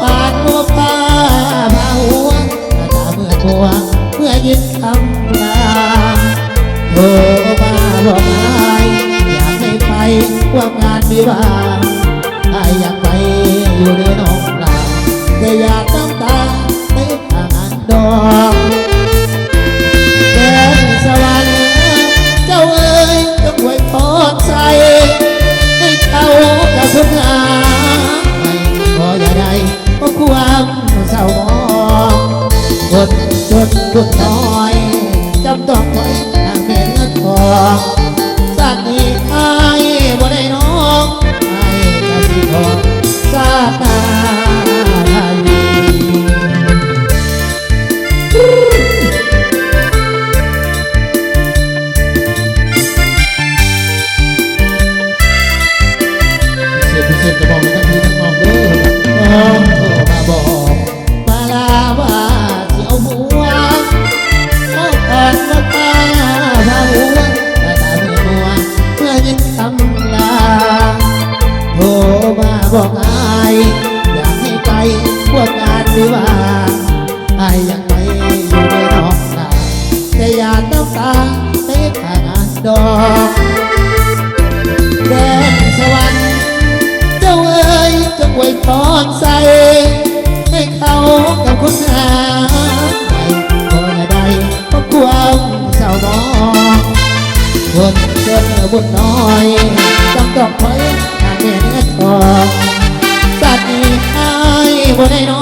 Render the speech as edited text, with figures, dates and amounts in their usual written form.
ปานโมป้าพาหัวตาเมื่อทัวเมื่อยินคำลาโทรมาบอกอายอยากให้ไปว่างานวิวาอายอยากไปอยู่ในน้องลาแต่อยากน้ำตาในทางดอกแดนสวรรค์เจ้าเอ๋ยจงไว้พอใจให้เขากับคุณงามไม่ขออย่าได้เพราะความเศร้ามองคนจนบุญน้อยจำต้องถอยทางเดินทองสักนี้อายบ่ได้น้องอายกะสิขอสาตาทานีพิเศษจะบอกให้ทั้งพี่ทั้งน้องเด้อน้องโทรมาบอกมาลาว่าสิเอาหัวเอาก่อนว่าตาพาหัวตาเมื่อมัวเมื่อยินคำลาโทรมาบอกอายอยากให้ไปพวกงานวิวาอายอยากไปอยู่ในนอกนาแต่อยากน้ำตาเต็มทางดอกแดนสวรรค์เจ้าเอ๋ยจงไว้พรใส่ให้เขากับคนงามไม่ขออย่าได้เพราะความเศร้ามองคนจนบุญน้อยจำต้องถอยทางเดินทองสัตว์นี้อายบ่ได้น้อ